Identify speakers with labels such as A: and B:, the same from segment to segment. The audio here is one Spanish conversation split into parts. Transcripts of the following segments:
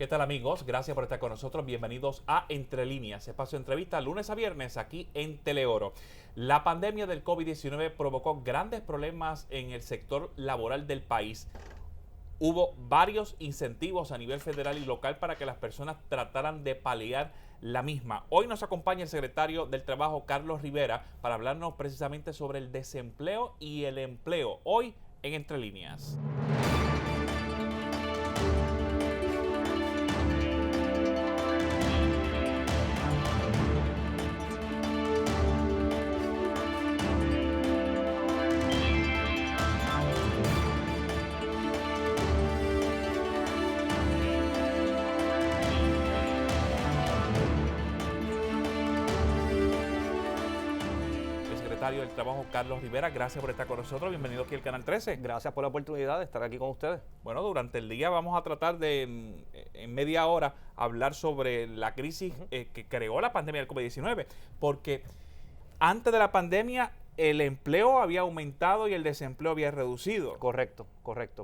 A: ¿Qué tal, amigos? Gracias por estar con nosotros. Bienvenidos a Entre Líneas, espacio de entrevista lunes a viernes aquí en Teleoro. La pandemia del COVID-19 provocó grandes problemas en el sector laboral del país. Hubo varios incentivos a nivel federal y local para que las personas trataran de paliar la misma. Hoy nos acompaña el secretario del Trabajo, Carlos Rivera, para hablarnos precisamente sobre el desempleo y el empleo. Hoy en Entre Líneas. Del Trabajo, Carlos Rivera, gracias por estar con nosotros. Bienvenido aquí al Canal 13.
B: Gracias por la oportunidad de estar aquí con ustedes.
A: Bueno, durante el día vamos a tratar de, en media hora, hablar sobre la crisis que creó la pandemia del COVID-19, porque antes de la pandemia el empleo había aumentado y el desempleo había reducido.
B: Correcto.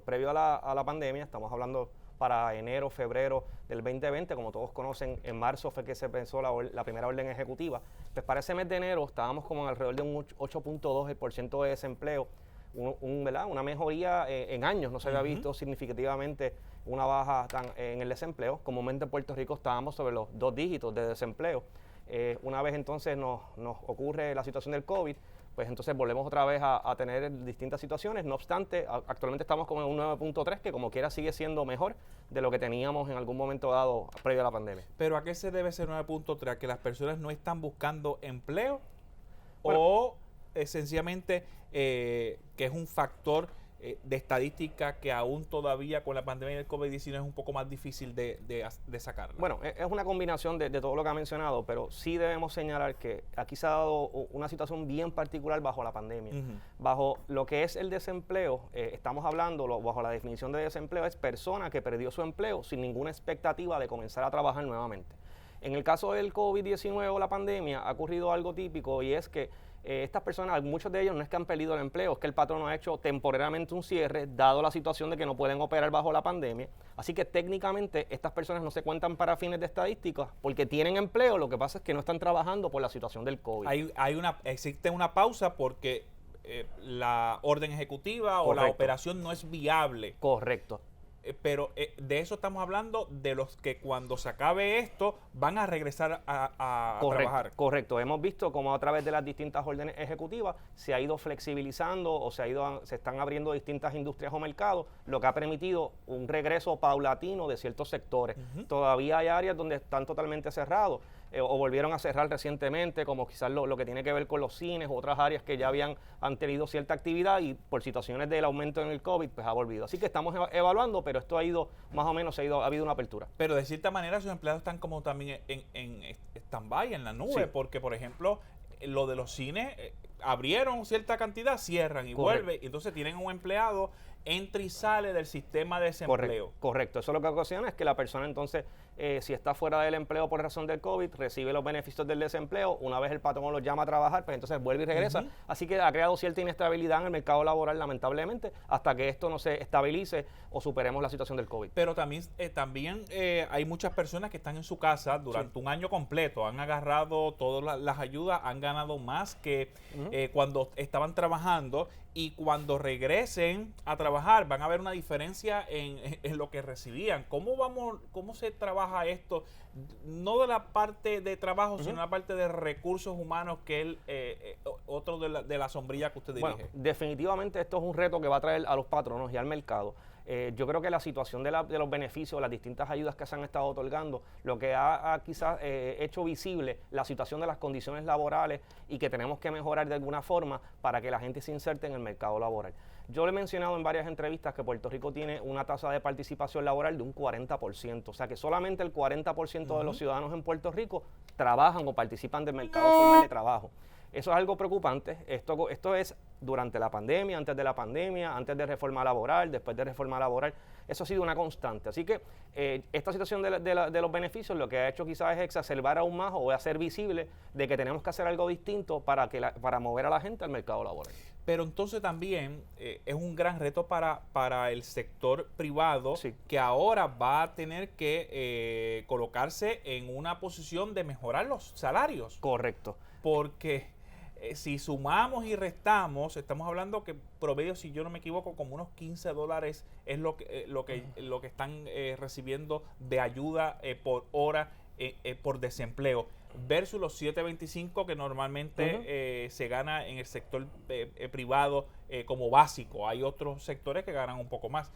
B: Previo a la pandemia, estamos hablando para enero, febrero del 2020, como todos conocen, en marzo fue que se pensó la primera orden ejecutiva. Pues para ese mes de enero estábamos como en alrededor de un 8.2% de desempleo, ¿verdad? Una mejoría en años, no se había visto significativamente una baja en el desempleo. Comúnmente en Puerto Rico estábamos sobre los 2 dígitos de desempleo. Una vez entonces nos ocurre la situación del COVID, pues entonces volvemos otra vez a tener distintas situaciones. No obstante, actualmente estamos como en un 9.3, que como quiera sigue siendo mejor de lo que teníamos en algún momento dado previo a la pandemia.
A: ¿Pero a qué se debe ese 9.3? ¿A que las personas no están buscando empleo? Bueno, ¿o sencillamente que es un factor de estadística que aún todavía con la pandemia del COVID-19 es un poco más difícil de sacarla?
B: Bueno, es una combinación de todo lo que ha mencionado, pero sí debemos señalar que aquí se ha dado una situación bien particular bajo la pandemia. Bajo lo que es el desempleo, estamos hablando, bajo la definición de desempleo, es persona que perdió su empleo sin ninguna expectativa de comenzar a trabajar nuevamente. En el caso del COVID-19 o la pandemia ha ocurrido algo típico, y es que estas personas, muchos de ellos no es que han perdido el empleo, es que el patrón ha hecho temporariamente un cierre, dado la situación de que no pueden operar bajo la pandemia. Así que técnicamente estas personas no se cuentan para fines de estadísticas porque tienen empleo, lo que pasa es que no están trabajando por la situación del COVID.
A: Existe una pausa porque la orden ejecutiva o la operación no es viable.
B: Correcto.
A: Pero de eso estamos hablando, de los que cuando se acabe esto van a regresar a trabajar.
B: Correcto. Hemos visto cómo a través de las distintas órdenes ejecutivas se ha ido flexibilizando o se están abriendo distintas industrias o mercados, lo que ha permitido un regreso paulatino de ciertos sectores. Todavía hay áreas donde están totalmente cerrados o volvieron a cerrar recientemente, como quizás lo que tiene que ver con los cines u otras áreas que ya han tenido cierta actividad y por situaciones del aumento en el COVID pues ha volvido. Así que estamos evaluando, pero esto ha ido más o menos, ha habido una apertura.
A: Pero de cierta manera sus empleados están como también en stand-by, en la nube, sí, porque por ejemplo lo de los cines abrieron cierta cantidad, cierran y vuelven, y entonces tienen un empleado, entra y sale del sistema de desempleo.
B: Correcto. Eso lo que ocasiona es que la persona entonces, si está fuera del empleo por razón del COVID, recibe los beneficios del desempleo. Una vez el patrón lo llama a trabajar, pues entonces vuelve y regresa. Así que ha creado cierta inestabilidad en el mercado laboral, lamentablemente, hasta que esto no se estabilice o superemos la situación del COVID.
A: Pero también hay muchas personas que están en su casa durante un año completo, han agarrado todas las ayudas, han ganado más que cuando estaban trabajando, y cuando regresen a trabajar van a ver una diferencia en lo que recibían. ¿Cómo se trabaja esto? No de la parte de trabajo, sino la parte de recursos humanos, que es otro de la sombrilla que usted dirige.
B: Bueno, definitivamente esto es un reto que va a traer a los patronos y al mercado. Yo creo que la situación de los beneficios, las distintas ayudas que se han estado otorgando, lo que ha quizás hecho visible la situación de las condiciones laborales y que tenemos que mejorar de alguna forma para que la gente se inserte en el mercado laboral. Yo le he mencionado en varias entrevistas que Puerto Rico tiene una tasa de participación laboral de un 40%, o sea que solamente el 40% de los ciudadanos en Puerto Rico trabajan o participan del mercado formal de trabajo. Eso es algo preocupante. Esto es durante la pandemia, antes de la pandemia, antes de reforma laboral, después de reforma laboral. Eso ha sido una constante. Así que esta situación de los beneficios lo que ha hecho quizás es exacerbar aún más o hacer visible de que tenemos que hacer algo distinto para mover a la gente al mercado laboral.
A: Pero entonces también es un gran reto para el sector privado,
B: Sí.
A: que ahora va a tener que colocarse en una posición de mejorar los salarios.
B: Correcto.
A: Porque si sumamos y restamos, estamos hablando que promedio, si yo no me equivoco, como unos $15 es lo que están recibiendo de ayuda por hora por desempleo, versus los 7.25 que normalmente se gana en el sector privado como básico. Hay otros sectores que ganan un poco más.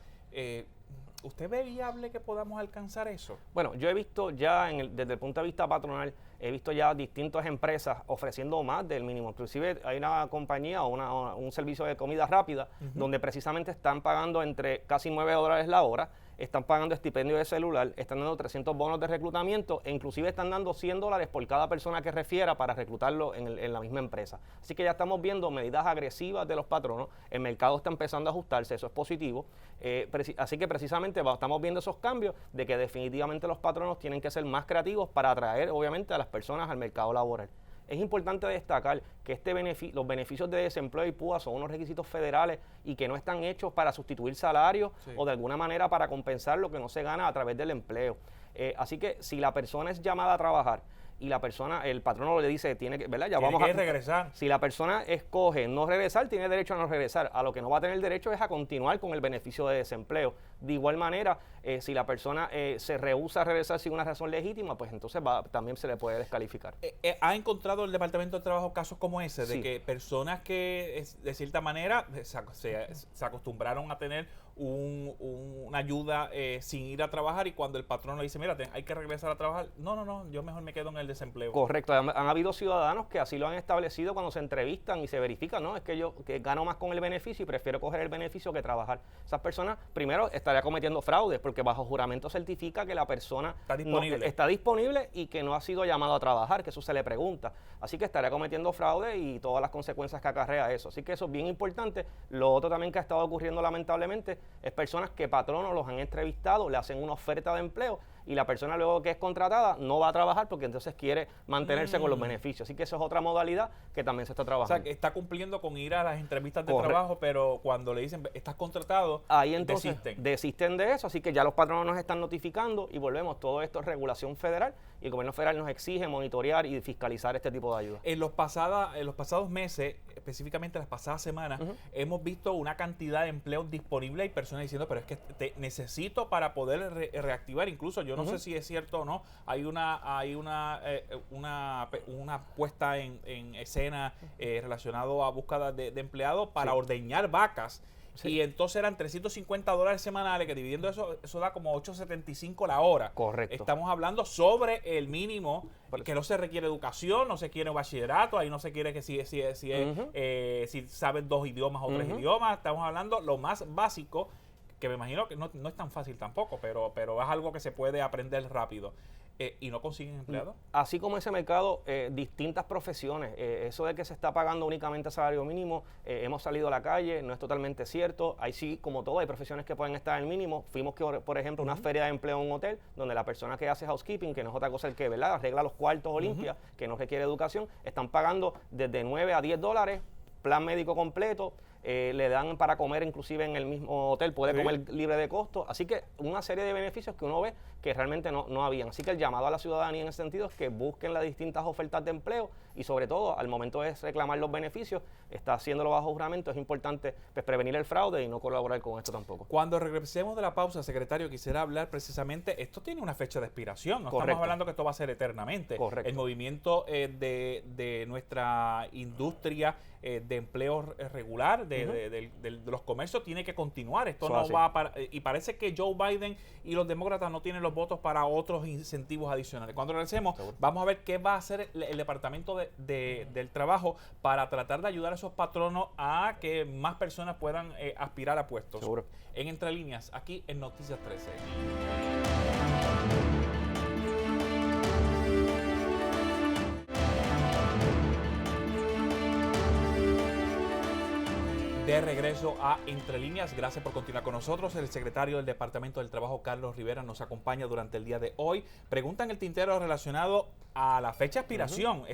A: ¿Usted ve viable que podamos alcanzar eso?
B: Bueno, yo he visto ya desde el punto de vista patronal, he visto ya distintas empresas ofreciendo más del mínimo. Inclusive hay una compañía o un servicio de comida rápida donde precisamente están pagando entre casi $9 la hora, están pagando estipendio de celular, están dando 300 bonos de reclutamiento e inclusive están dando $100 por cada persona que refiera para reclutarlo en la misma empresa. Así que ya estamos viendo medidas agresivas de los patronos, el mercado está empezando a ajustarse, eso es positivo. Así que precisamente estamos viendo esos cambios de que definitivamente los patronos tienen que ser más creativos para atraer obviamente a las personas al mercado laboral. Es importante destacar que los beneficios de desempleo y PUA son unos requisitos federales y que no están hechos para sustituir salarios o de alguna manera para compensar lo que no se gana a través del empleo. Así que si la persona es llamada a trabajar y el patrono le dice, ¿verdad? Ya vamos a
A: regresar.
B: Si la persona escoge no regresar, tiene derecho a no regresar. A lo que no va a tener derecho es a continuar con el beneficio de desempleo. De igual manera, si la persona se rehúsa a regresar sin una razón legítima, pues entonces también se le puede descalificar.
A: ¿Ha encontrado el Departamento de Trabajo casos como ese? De
B: Sí.
A: que personas que de cierta manera se acostumbraron a tener una ayuda sin ir a trabajar, y cuando el patrón le dice, mira, hay que regresar a trabajar, no, yo mejor me quedo en el desempleo.
B: Correcto, han habido ciudadanos que así lo han establecido cuando se entrevistan y se verifica, no, es que yo gano más con el beneficio y prefiero coger el beneficio que trabajar. Esas personas, primero, estaría cometiendo fraude, porque bajo juramento certifica que la persona está disponible y que no ha sido llamado a trabajar, que eso se le pregunta. Así que estaría cometiendo fraude y todas las consecuencias que acarrea eso. Así que eso es bien importante. Lo otro también que ha estado ocurriendo lamentablemente es personas que patronos los han entrevistado, le hacen una oferta de empleo y la persona luego que es contratada no va a trabajar porque entonces quiere mantenerse con los beneficios. Así que eso es otra modalidad que también se está trabajando.
A: O sea, que está cumpliendo con ir a las entrevistas de
B: Correcto.
A: trabajo, pero cuando le dicen, estás contratado,
B: ahí entonces
A: desisten
B: de eso, así que ya los patronos nos están notificando y volvemos, todo esto es regulación federal y el gobierno federal nos exige monitorear y fiscalizar este tipo de ayudas.
A: En los pasados meses, específicamente las pasadas semanas, hemos visto una cantidad de empleos disponibles y personas diciendo, pero es que te necesito para poder reactivar. Incluso yo no sé si es cierto o no, hay una puesta en escena relacionado a búsqueda de empleados para ordeñar vacas. Sí. Y entonces eran $350 semanales, que dividiendo eso da como $8.75 la hora.
B: Correcto.
A: Estamos hablando sobre el mínimo, que no se requiere educación, no se quiere bachillerato, ahí no se quiere que si sabes 2 idiomas o 3 idiomas. Estamos hablando lo más básico, que me imagino que no es tan fácil tampoco, pero es algo que se puede aprender rápido. ¿Y no consiguen empleados?
B: Así como ese mercado, distintas profesiones. Eso de que se está pagando únicamente salario mínimo, hemos salido a la calle, no es totalmente cierto. Ahí sí, como todo, hay profesiones que pueden estar en el mínimo. Fuimos, por ejemplo, a una feria de empleo en un hotel, donde la persona que hace housekeeping, que no es otra cosa que, ¿verdad?, arregla los cuartos o limpia, que no requiere educación, están pagando desde $9 a $10, plan médico completo. Le dan para comer inclusive en el mismo hotel, puede comer libre de costo, así que una serie de beneficios que uno ve que realmente no habían. Así que el llamado a la ciudadanía en ese sentido es que busquen las distintas ofertas de empleo y sobre todo al momento de reclamar los beneficios, está haciéndolo bajo juramento, es importante pues, prevenir el fraude y no colaborar con esto tampoco.
A: Cuando regresemos de la pausa, secretario, quisiera hablar precisamente, esto tiene una fecha de expiración, no estamos hablando que esto va a ser eternamente.
B: Correcto.
A: El movimiento de nuestra industria de empleo regular, de los comercios, tiene que continuar. Esto no va a parar, y parece que Joe Biden y los demócratas no tienen los votos para otros incentivos adicionales. Cuando regresemos, vamos a ver qué va a hacer el Departamento del Trabajo para tratar de ayudar a esos patronos a que más personas puedan aspirar a puestos.
B: Seguro.
A: En Entre Líneas, aquí en Noticias 13. de regreso a Entre Líneas. Gracias por continuar con nosotros. El secretario del Departamento del Trabajo, Carlos Rivera, nos acompaña durante el día de hoy. Pregunta en el tintero relacionado a la fecha de expiración.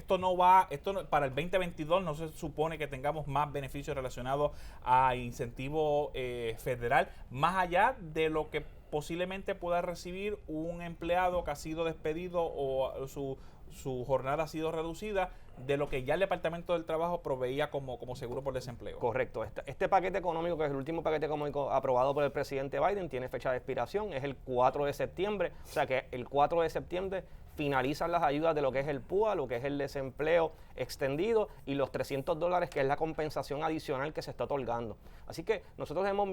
A: Para el 2022 no se supone que tengamos más beneficios relacionados a incentivo federal, más allá de lo que posiblemente pueda recibir un empleado que ha sido despedido o su jornada ha sido reducida de lo que ya el Departamento del Trabajo proveía como seguro por desempleo.
B: Correcto. Este paquete económico, que es el último paquete económico aprobado por el presidente Biden, tiene fecha de expiración, es el 4 de septiembre. O sea que el 4 de septiembre finalizan las ayudas de lo que es el PUA, lo que es el desempleo extendido y los $300 que es la compensación adicional que se está otorgando. Así que nosotros hemos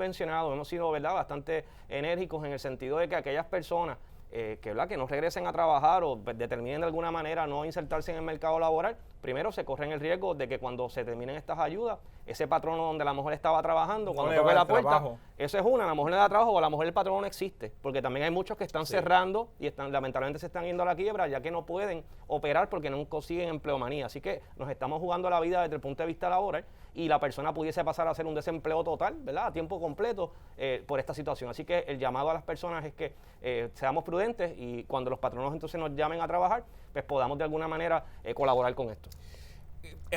B: sido bastante enérgicos en el sentido de que aquellas personas que no regresen a trabajar o determinen de alguna manera no insertarse en el mercado laboral, primero se corren el riesgo de que cuando se terminen estas ayudas, ese patrono donde a lo mejor estaba trabajando, cuando toque la puerta, eso es a lo mejor le da trabajo o a lo mejor el patrono no existe, porque también hay muchos que están cerrando y lamentablemente se están yendo a la quiebra ya que no pueden operar porque no consiguen empleomanía. Así que nos estamos jugando la vida desde el punto de vista laboral y la persona pudiese pasar a hacer un desempleo total, ¿verdad?, a tiempo completo por esta situación. Así que el llamado a las personas es que seamos prudentes y cuando los patronos entonces nos llamen a trabajar, pues podamos de alguna manera colaborar con esto.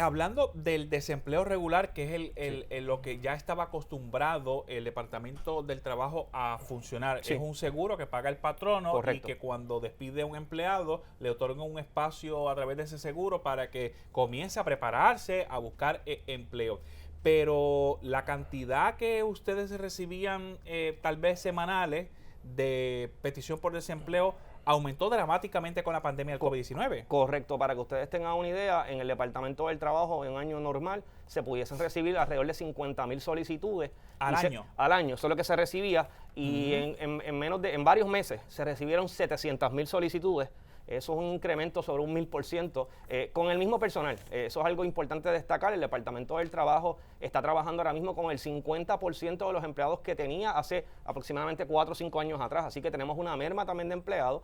A: Hablando del desempleo regular, que es lo que ya estaba acostumbrado el Departamento del Trabajo a funcionar, es un seguro que paga el patrono. Correcto. Y que cuando despide a un empleado le otorga un espacio a través de ese seguro para que comience a prepararse, a buscar empleo. Pero la cantidad que ustedes recibían tal vez semanales de petición por desempleo aumentó dramáticamente con la pandemia del COVID-19.
B: Correcto. Para que ustedes tengan una idea, en el Departamento del Trabajo, en un año normal, se pudiesen recibir alrededor de 50,000 solicitudes.
A: ¿Al año?
B: Al año, eso es lo que se recibía. Y en varios meses se recibieron 700,000 solicitudes. Eso es un incremento sobre un 1000% con el mismo personal. Eso es algo importante destacar. El Departamento del Trabajo está trabajando ahora mismo con el 50% de los empleados que tenía hace aproximadamente 4 o 5 años atrás. Así que tenemos una merma también de empleados,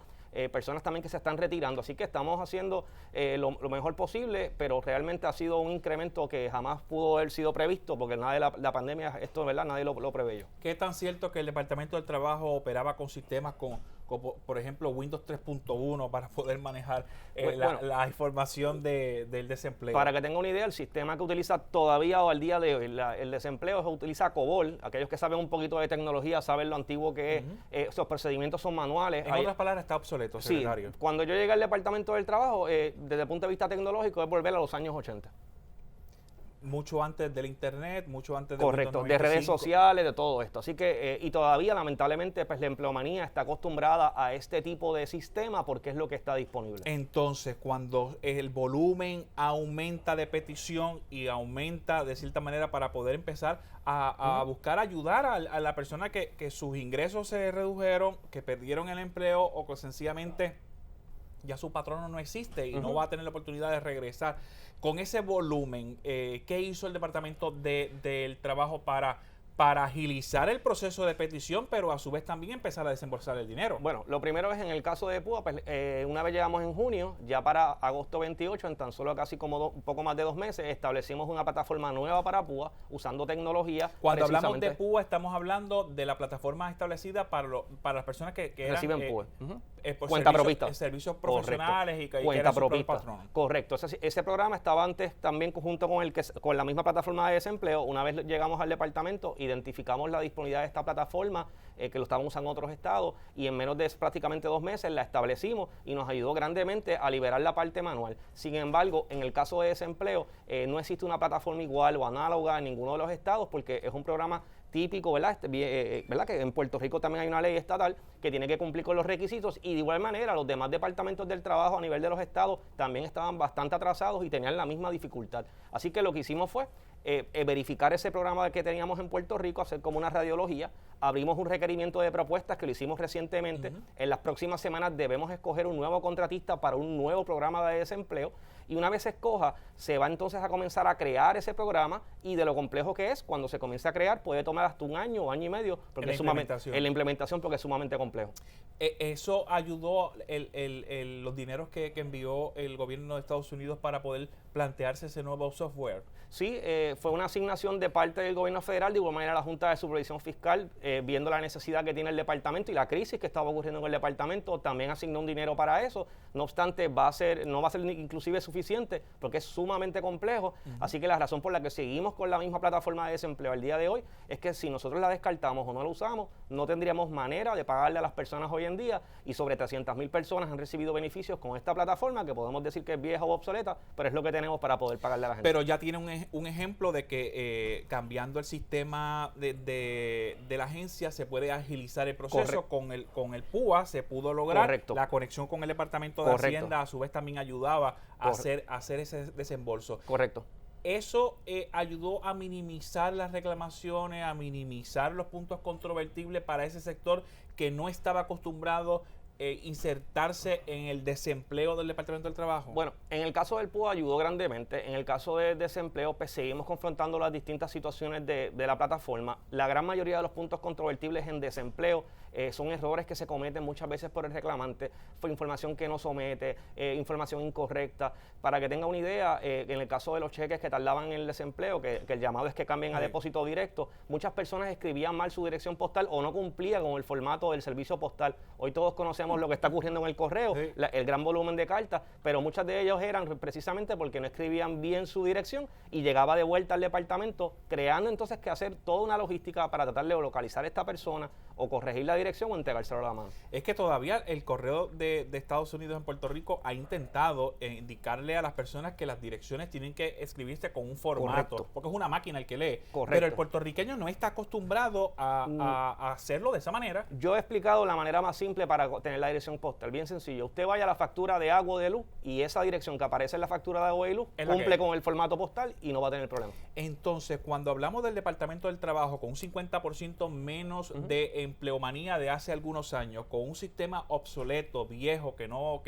B: personas también que se están retirando. Así que estamos haciendo lo mejor posible, pero realmente ha sido un incremento que jamás pudo haber sido previsto porque nada de la pandemia, esto, ¿verdad?, nadie lo preveyó.
A: ¿Qué tan cierto que el Departamento del Trabajo operaba con sistemas como por ejemplo Windows 3.1 para poder manejar la información del desempleo? Para
B: que tenga una idea, el sistema que utiliza todavía o al día de hoy el desempleo utiliza COBOL. Aquellos que saben un poquito de tecnología saben lo antiguo que es. Esos procedimientos son manuales.
A: En otras palabras, está obsoleto, secretario.
B: Sí, cuando yo llegué al Departamento del Trabajo, desde el punto de vista tecnológico, es volver a los años 80.
A: Mucho antes del internet, mucho antes de
B: Correcto, de redes sociales, de todo esto. Así que, y todavía lamentablemente pues la empleomanía está acostumbrada a este tipo de sistema porque es lo que está disponible.
A: Entonces, cuando el volumen aumenta de petición y aumenta de cierta manera para poder empezar a buscar ayudar a la persona que sus ingresos se redujeron, que perdieron el empleo o que sencillamente ya su patrono no existe y no va a tener la oportunidad de regresar. Con ese volumen, ¿qué hizo el Departamento del Trabajo para agilizar el proceso de petición, pero a su vez también empezar a desembolsar el dinero?
B: Bueno, lo primero es en el caso de PUA, pues, una vez llegamos en junio, ya para agosto 28, en tan solo casi como un poco más de 2 meses, establecimos una plataforma nueva para PUA, usando tecnología.
A: Cuando hablamos de PUA, estamos hablando de la plataforma establecida para las personas que
B: reciben PUA.
A: Cuenta propista. Servicios profesionales. Correcto. Y
B: cuenta propista. Correcto. Ese programa estaba antes también junto con la misma plataforma de desempleo. Una vez llegamos al departamento, identificamos la disponibilidad de esta plataforma, que lo estaban usando otros estados, y en menos de prácticamente 2 meses la establecimos y nos ayudó grandemente a liberar la parte manual. Sin embargo, en el caso de desempleo, no existe una plataforma igual o análoga en ninguno de los estados porque es un programa típico, ¿verdad? ¿Verdad? Que en Puerto Rico también hay una ley estatal que tiene que cumplir con los requisitos y de igual manera los demás departamentos del trabajo a nivel de los estados también estaban bastante atrasados y tenían la misma dificultad. Así que lo que hicimos fue verificar ese programa que teníamos en Puerto Rico, hacer como una radiología, abrimos un requerimiento de propuestas que lo hicimos recientemente. En las próximas semanas debemos escoger un nuevo contratista para un nuevo programa de desempleo, y una vez se escoja, se va entonces a comenzar a crear ese programa, y de lo complejo que es, cuando se comience a crear, puede tomar hasta un año o año y medio, porque es sumamente, en la implementación, porque es sumamente complejo.
A: ¿Eso ayudó los dineros que envió el gobierno de Estados Unidos para poder plantearse ese nuevo software?
B: Sí, fue una asignación de parte del gobierno federal, de igual manera la Junta de Supervisión Fiscal, viendo la necesidad que tiene el departamento y la crisis que estaba ocurriendo en el departamento, también asignó un dinero para eso. No obstante, no va a ser inclusive suficiente, porque es sumamente complejo. Así que la razón por la que seguimos con la misma plataforma de desempleo al día de hoy es que si nosotros la descartamos o no la usamos, no tendríamos manera de pagarle a las personas hoy en día, y sobre 300,000 personas han recibido beneficios con esta plataforma, que podemos decir que es vieja o obsoleta, pero es lo que tenemos para poder pagarle a la gente.
A: Pero ya tiene un ejemplo de que cambiando el sistema de la agencia se puede agilizar el proceso. Con el PUA se pudo lograr.
B: Correcto.
A: La conexión con el Departamento de Hacienda a su vez también ayudaba a hacer ese desembolso.
B: Correcto.
A: Eso ayudó a minimizar las reclamaciones, a minimizar los puntos controvertibles para ese sector que no estaba acostumbrado insertarse en el desempleo del Departamento del Trabajo.
B: Bueno, en el caso del PUA ayudó grandemente. En el caso del desempleo, pues seguimos confrontando las distintas situaciones de la plataforma. La gran mayoría de los puntos controvertibles en desempleo son errores que se cometen muchas veces por el reclamante, fue información que no somete, información incorrecta. Para que tenga una idea, en el caso de los cheques que tardaban en el desempleo, que el llamado es que cambien a depósito directo, muchas personas escribían mal su dirección postal o no cumplían con el formato del servicio postal. Hoy todos conocemos lo que está ocurriendo en el correo, el gran volumen de cartas, pero muchas de ellos eran precisamente porque no escribían bien su dirección y llegaba de vuelta al departamento, creando entonces que hacer toda una logística para tratar de localizar a esta persona o corregir la dirección o entregárselo a la mano.
A: Es que todavía el correo de Estados Unidos en Puerto Rico ha intentado indicarle a las personas que las direcciones tienen que escribirse con un formato, porque es una máquina el que lee. Pero el puertorriqueño no está acostumbrado a hacerlo de esa manera.
B: Yo he explicado la manera más simple para tener la dirección postal, bien sencillo. Usted vaya a la factura de agua o de luz y esa dirección que aparece en la factura de agua y luz cumple con el formato postal y no va a tener problema.
A: Entonces, cuando hablamos del Departamento del Trabajo con un 50% menos de empleomanía de hace algunos años, con un sistema obsoleto, viejo, que no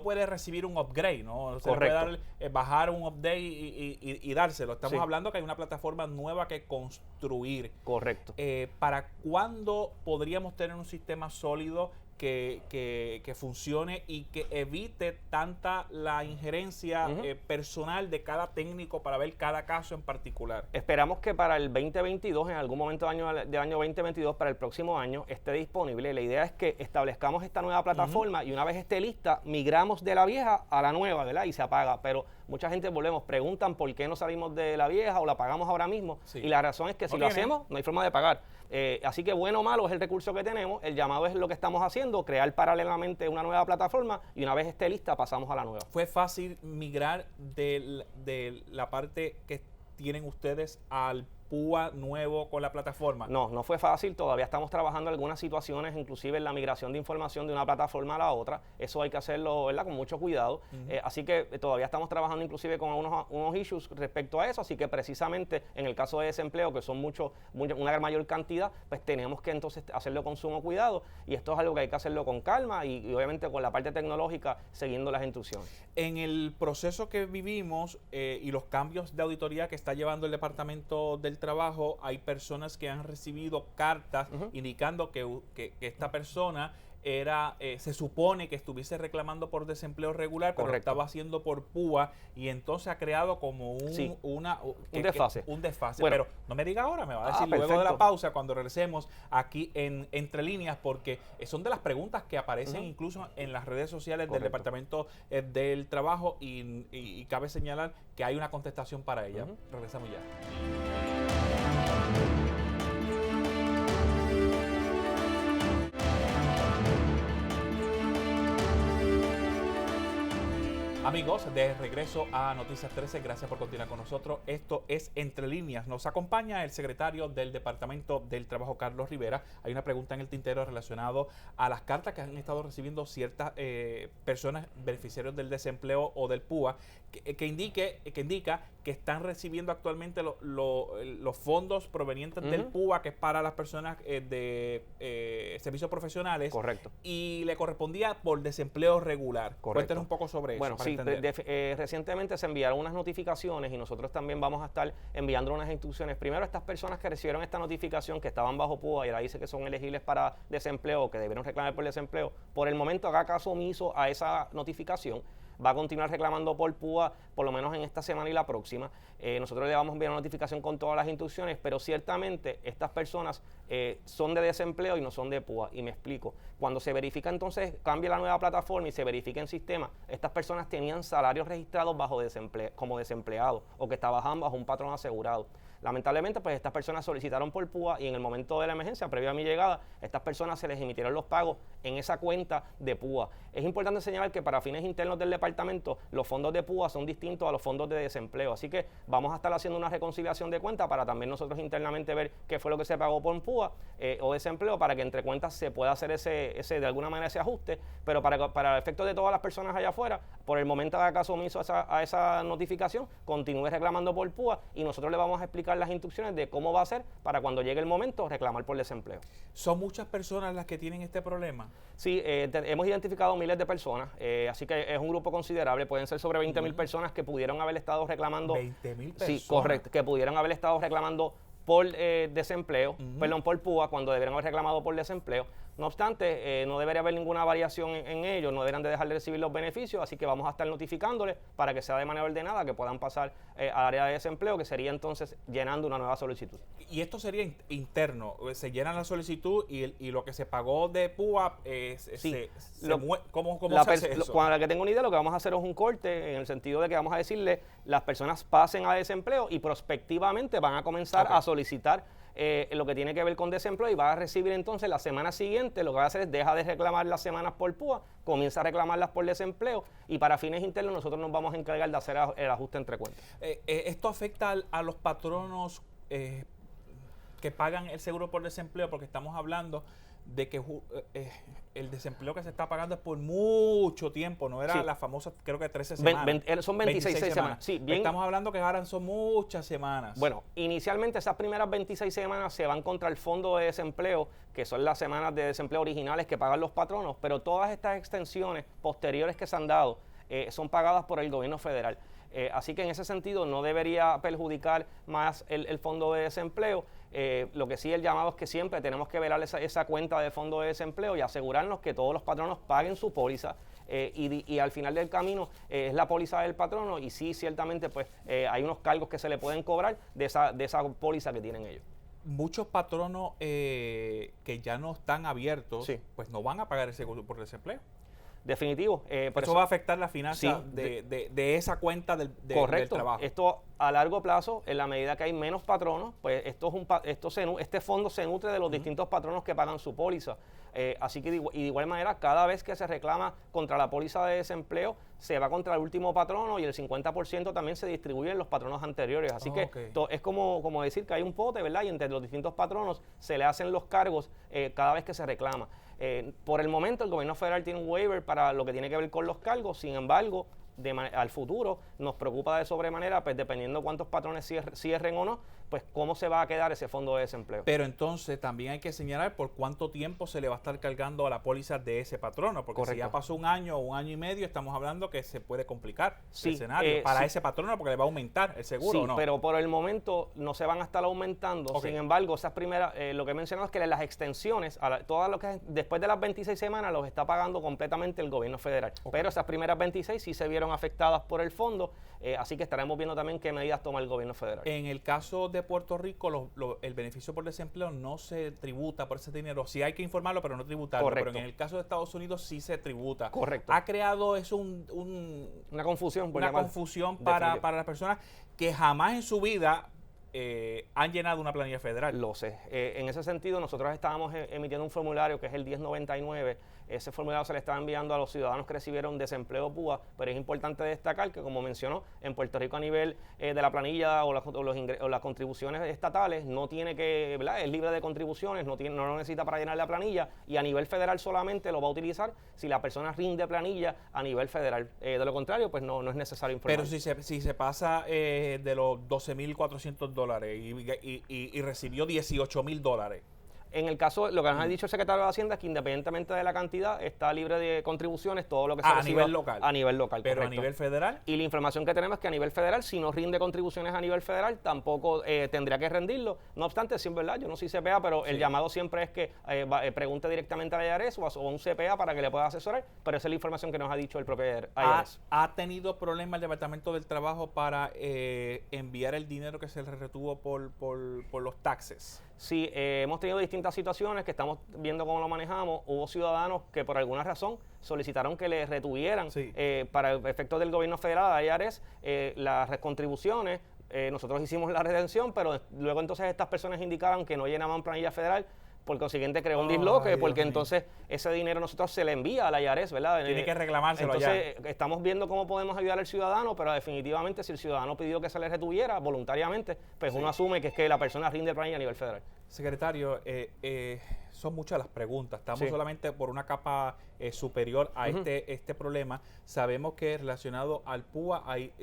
A: puede recibir un upgrade, no se le puede dar, bajar un update y dárselo. Estamos hablando que hay una plataforma nueva que construir.
B: Correcto.
A: ¿Para cuándo podríamos tener un sistema sólido que funcione y que evite tanta la injerencia personal de cada técnico para ver cada caso en particular?
B: Esperamos que para el 2022, en algún momento del año 2022, para el próximo año, esté disponible. La idea es que establezcamos esta nueva plataforma y una vez esté lista, migramos de la vieja a la nueva, ¿verdad? Y se apaga. Pero mucha gente, preguntan por qué no salimos de la vieja o la pagamos ahora mismo. Y la razón es que si lo hacemos, no hay forma de pagar. Así que bueno o malo es el recurso que tenemos. El llamado es lo que estamos haciendo, crear paralelamente una nueva plataforma y una vez esté lista pasamos a la nueva.
A: ¿Fue fácil migrar de la parte que tienen ustedes al PUA nuevo con la plataforma?
B: No fue fácil, todavía estamos trabajando algunas situaciones, inclusive en la migración de información de una plataforma a la otra. Eso hay que hacerlo, ¿verdad?, con mucho cuidado. Así que todavía estamos trabajando inclusive con unos issues respecto a eso, así que precisamente en el caso de desempleo, que son una mayor cantidad, pues tenemos que entonces hacerlo con sumo cuidado, y esto es algo que hay que hacerlo con calma y obviamente con la parte tecnológica siguiendo las instrucciones.
A: En el proceso que vivimos y los cambios de auditoría que está llevando el Departamento del Trabajo, hay personas que han recibido cartas indicando que esta persona se supone que estuviese reclamando por desempleo regular, pero lo estaba haciendo por PUA, y entonces ha creado como un desfase. Bueno, pero no me diga ahora, me va a decir luego de la pausa, cuando regresemos aquí en Entre Líneas, porque son de las preguntas que aparecen incluso en las redes sociales del Departamento del Trabajo, y cabe señalar que hay una contestación para ella. Regresamos ya. Amigos, de regreso a Noticias 13, gracias por continuar con nosotros. Esto es Entre Líneas. Nos acompaña el secretario del Departamento del Trabajo, Carlos Rivera. Hay una pregunta en el tintero relacionado a las cartas que han estado recibiendo ciertas personas beneficiarios del desempleo o del PUA, que indica que están recibiendo actualmente los fondos provenientes del PUA, que es para las personas de servicios profesionales.
B: Correcto.
A: Y le correspondía por desempleo regular.
B: Correcto.
A: Cuéntanos un poco sobre
B: bueno,
A: eso.
B: Sí, recientemente se enviaron unas notificaciones y nosotros también vamos a estar enviando unas instrucciones. Primero, a estas personas que recibieron esta notificación, que estaban bajo PUA y ahora dice que son elegibles para desempleo o que debieron reclamar por desempleo, por el momento haga caso omiso a esa notificación. Va a continuar reclamando por PUA por lo menos en esta semana y la próxima. Nosotros le vamos a enviar una notificación con todas las instrucciones, pero ciertamente estas personas son de desempleo y no son de PUA. Y me explico. Cuando se verifica entonces, cambia la nueva plataforma y se verifica en sistema, estas personas tenían salarios registrados como desempleados o que trabajaban bajo un patrón asegurado. Lamentablemente, pues estas personas solicitaron por PUA y en el momento de la emergencia, previo a mi llegada, estas personas se les emitieron los pagos en esa cuenta de PUA. Es importante señalar que para fines internos del departamento, los fondos de PUA son distintos a los fondos de desempleo. Así que vamos a estar haciendo una reconciliación de cuentas para también nosotros internamente ver qué fue lo que se pagó por PUA o desempleo, para que entre cuentas se pueda hacer ese de alguna manera ese ajuste, pero para el efecto de todas las personas allá afuera, por el momento haga caso omiso a esa notificación, continúe reclamando por PUA y nosotros le vamos a explicar las instrucciones de cómo va a ser para cuando llegue el momento reclamar por desempleo.
A: ¿Son muchas personas las que tienen este problema?
B: Sí, hemos identificado miles de personas, así que es un grupo considerable, pueden ser sobre 20,000 personas que pudieron haber estado reclamando.
A: 20,000 personas.
B: Sí, correcto, que pudieron haber estado reclamando por desempleo, perdón, por PUA, cuando deberían haber reclamado por desempleo. No obstante, no debería haber ninguna variación en ellos, no deberán de dejar de recibir los beneficios, así que vamos a estar notificándoles para que sea de manera ordenada, que puedan pasar al área de desempleo, que sería entonces llenando una nueva solicitud.
A: Y esto sería interno, se llena la solicitud y lo que se pagó de PUA, ¿cómo se hace eso?
B: Para que tenga una idea, lo que vamos a hacer es un corte, en el sentido de que vamos a decirle, las personas pasen a desempleo y prospectivamente van a comenzar a solicitar lo que tiene que ver con desempleo y va a recibir entonces la semana siguiente. Lo que va a hacer es deja de reclamar las semanas por PUA, comienza a reclamarlas por desempleo y para fines internos nosotros nos vamos a encargar de hacer el ajuste entre cuentas.
A: ¿Esto afecta a los patronos que pagan el seguro por desempleo? Porque estamos hablando de que el desempleo que se está pagando es por mucho tiempo, no era la famosa, creo que 13 semanas.
B: Son 26 semanas. Sí, bien.
A: Estamos hablando que ahora son muchas semanas.
B: Bueno, inicialmente esas primeras 26 semanas se van contra el fondo de desempleo, que son las semanas de desempleo originales que pagan los patronos, pero todas estas extensiones posteriores que se han dado son pagadas por el gobierno federal. Así que en ese sentido no debería perjudicar más el fondo de desempleo. Lo que sí el llamado es que siempre tenemos que velar esa cuenta de fondo de desempleo y asegurarnos que todos los patronos paguen su póliza y al final del camino es la póliza del patrono y sí, ciertamente pues hay unos cargos que se le pueden cobrar de esa póliza que tienen ellos.
A: Muchos patronos que ya no están abiertos, pues no van a pagar el seguro por desempleo.
B: Definitivo.
A: Eso va a afectar la finanza de esa cuenta del trabajo.
B: Esto a largo plazo, en la medida que hay menos patronos, pues este fondo se nutre de los distintos patronos que pagan su póliza. Así que de igual manera, cada vez que se reclama contra la póliza de desempleo, se va contra el último patrono y el 50% también se distribuye en los patronos anteriores. Así que es como decir que hay un pote, ¿verdad? Y entre los distintos patronos se le hacen los cargos cada vez que se reclama. Por el momento el gobierno federal tiene un waiver para lo que tiene que ver con los cargos, sin embargo, al futuro nos preocupa de sobremanera, pues dependiendo cuántos patrones cierren o no, pues cómo se va a quedar ese fondo de desempleo.
A: Pero entonces también hay que señalar por cuánto tiempo se le va a estar cargando a la póliza de ese patrono, porque si ya pasó un año o un año y medio, estamos hablando que se puede complicar el escenario para ese patrono porque le va a aumentar el seguro, ¿o no?
B: Pero por el momento no se van a estar aumentando. Sin embargo, esas primeras, lo que he mencionado es que las extensiones, todas lo que después de las 26 semanas los está pagando completamente el gobierno federal. Pero esas primeras 26 sí se vieron afectadas por el fondo, así que estaremos viendo también qué medidas toma el gobierno federal.
A: En el caso de Puerto Rico, el beneficio por desempleo no se tributa por ese dinero. Sí hay que informarlo, pero no tributarlo.
B: Correcto.
A: Pero en el caso de Estados Unidos sí se tributa.
B: Correcto.
A: Ha creado eso
B: una confusión.
A: Una confusión para las personas que jamás en su vida han llenado una planilla federal.
B: Lo sé. En ese sentido, nosotros estábamos emitiendo un formulario que es el 1099, ese formulario se le estaba enviando a los ciudadanos que recibieron desempleo PUA, pero es importante destacar que, como mencionó, en Puerto Rico a nivel de la planilla o las contribuciones estatales no tiene que, ¿verdad? Es libre de contribuciones, no lo necesita para llenar la planilla, y a nivel federal solamente lo va a utilizar si la persona rinde planilla a nivel federal. De lo contrario, pues no es necesario informar.
A: Pero si se pasa de los $12,400 y recibió $18,000.
B: En el caso, lo que nos ha dicho el secretario de Hacienda es que independientemente de la cantidad, está libre de contribuciones, todo lo que se reciba
A: a nivel local.
B: A nivel local,
A: pero
B: correcto.
A: a nivel federal.
B: Y la información que tenemos es que a nivel federal, si no rinde contribuciones a nivel federal, tampoco tendría que rendirlo. No obstante, sí es verdad, yo no soy CPA, pero el llamado siempre es que pregunte directamente a la IRS o a un CPA para que le pueda asesorar, pero esa es la información que nos ha dicho el propio IRS.
A: ¿Ha tenido problemas el Departamento del Trabajo para enviar el dinero que se le retuvo por los taxes?
B: Sí, hemos tenido distintas situaciones que estamos viendo cómo lo manejamos. Hubo ciudadanos que por alguna razón solicitaron que les retuvieran para efectos del gobierno federal, IRS, las contribuciones. Nosotros hicimos la redención, pero luego entonces estas personas indicaron que no llenaban planilla federal. Por consiguiente creó un disloque, porque entonces ese dinero nosotros se le envía a la IRS, ¿verdad?
A: Tiene que reclamárselo
B: entonces, estamos viendo cómo podemos ayudar al ciudadano, pero definitivamente si el ciudadano pidió que se le retuviera voluntariamente, pues uno asume que es que la persona rinde planilla a nivel federal.
A: Secretario, son muchas las preguntas. Estamos solamente por una capa superior a este problema. Sabemos que relacionado al PUA hay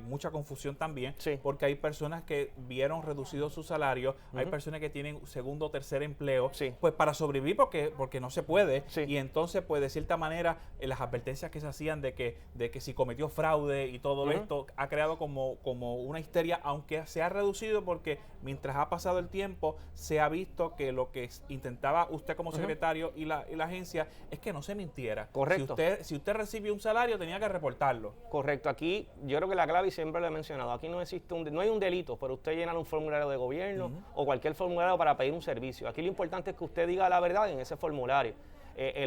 A: mucha confusión también, porque hay personas que vieron reducido su salario, hay personas que tienen segundo o tercer empleo, pues para sobrevivir porque no se puede, y entonces pues de cierta manera las advertencias que se hacían de que si cometió fraude y todo esto ha creado como una histeria, aunque se ha reducido porque mientras ha pasado el tiempo se ha visto que lo que intentaba usted como secretario y la agencia es que no se mintiera.
B: Correcto.
A: Si usted recibió un salario tenía que reportarlo.
B: Correcto. Aquí yo creo que la clave, y siempre lo he mencionado, aquí no existe no hay un delito por usted llenar un formulario de gobierno o cualquier formulario para pedir un servicio. Aquí lo importante es que usted diga la verdad en ese formulario.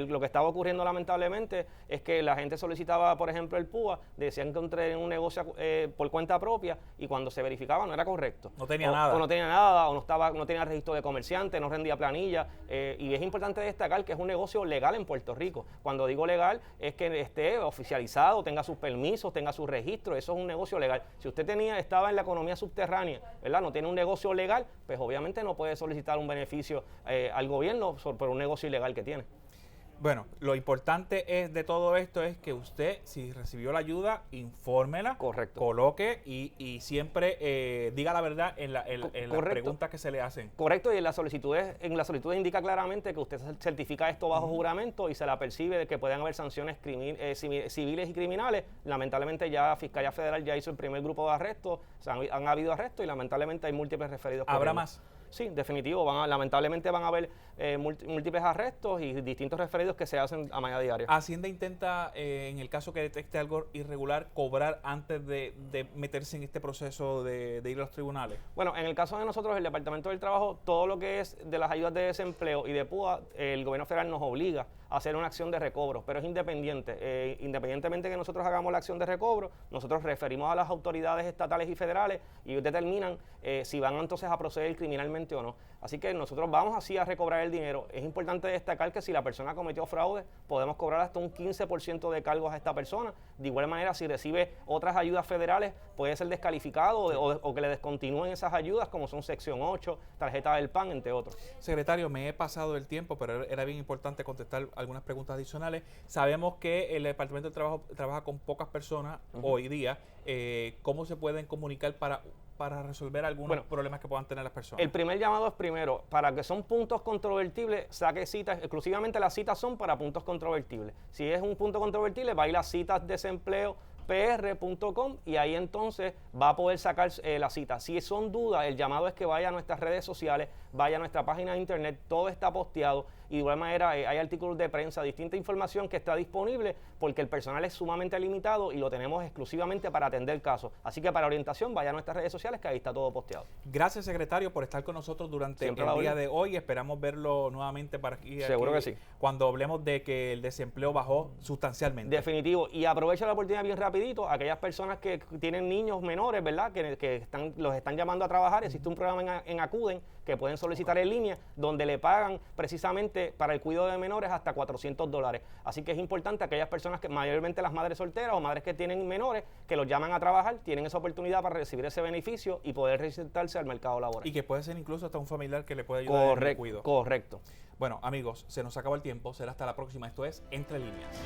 B: Lo que estaba ocurriendo lamentablemente es que la gente solicitaba, por ejemplo, el PUA, decían que entré en un negocio por cuenta propia y cuando se verificaba no era correcto.
A: No tenía nada.
B: O no tenía nada, o no tenía registro de comerciante, no rendía planilla. Y es importante destacar que es un negocio legal en Puerto Rico. Cuando digo legal es que esté oficializado, tenga sus permisos, tenga su registro, eso es un negocio legal. Si usted estaba en la economía subterránea, ¿verdad? No tiene un negocio legal, pues obviamente no puede solicitar un beneficio al gobierno por un negocio ilegal que tiene.
A: Bueno, lo importante de todo esto es que usted, si recibió la ayuda, infórmela, coloque y siempre diga la verdad en las preguntas que se le hacen.
B: Correcto, y en las solicitudes indica claramente que usted certifica esto bajo juramento y se la percibe de que pueden haber sanciones civiles y criminales. Lamentablemente ya la Fiscalía Federal ya hizo el primer grupo de arrestos, han habido arrestos y lamentablemente hay múltiples referidos.
A: ¿Habrá más?
B: Sí, definitivo. Lamentablemente van a haber múltiples arrestos y distintos referidos que se hacen a manera diaria.
A: Hacienda intenta, en el caso que detecte algo irregular, cobrar antes de meterse en este proceso de ir a los tribunales.
B: Bueno, en el caso de nosotros, el Departamento del Trabajo, todo lo que es de las ayudas de desempleo y de PUA, el gobierno federal nos obliga a hacer una acción de recobro, pero es independiente. Independientemente que nosotros hagamos la acción de recobro, nosotros referimos a las autoridades estatales y federales y ellos determinan si van entonces a proceder criminalmente o no. Así que nosotros vamos así a recobrar el dinero. Es importante destacar que si la persona cometió fraude, podemos cobrar hasta un 15% de cargos a esta persona. De igual manera, si recibe otras ayudas federales, puede ser descalificado o que le descontinúen esas ayudas, como son sección 8, tarjeta del PAN, entre otros.
A: Secretario, me he pasado el tiempo, pero era bien importante contestar algunas preguntas adicionales. Sabemos que el Departamento del Trabajo trabaja con pocas personas hoy día. ¿Cómo se pueden comunicar para resolver algunos problemas que puedan tener las personas?
B: El primer llamado es primero, para que son puntos controvertibles, saque citas, exclusivamente las citas son para puntos controvertibles. Si es un punto controvertible, va a ir a citas desempleo pr.com y ahí entonces va a poder sacar la cita. Si son dudas, el llamado es que vaya a nuestras redes sociales, vaya a nuestra página de internet, todo está posteado y de igual manera hay artículos de prensa, distinta información que está disponible porque el personal es sumamente limitado y lo tenemos exclusivamente para atender casos. Así que para orientación vaya a nuestras redes sociales que ahí está todo posteado.
A: Gracias, secretario, por estar con nosotros durante el día de hoy. Esperamos verlo nuevamente para aquí.
B: Seguro que sí.
A: Cuando hablemos de que el desempleo bajó sustancialmente.
B: Definitivo. Y aprovecho la oportunidad bien rápido rapidito, aquellas personas que tienen niños menores, ¿verdad? Que los están llamando a trabajar, existe un programa en Acuden que pueden solicitar en línea, donde le pagan precisamente para el cuidado de menores hasta $400. Así que es importante aquellas personas que, mayormente las madres solteras o madres que tienen menores, que los llaman a trabajar, tienen esa oportunidad para recibir ese beneficio y poder reinsertarse al mercado laboral.
A: Y que puede ser incluso hasta un familiar que le puede ayudar en el cuidado.
B: Correcto.
A: Bueno, amigos, se nos acabó el tiempo. Será hasta la próxima. Esto es Entre Líneas.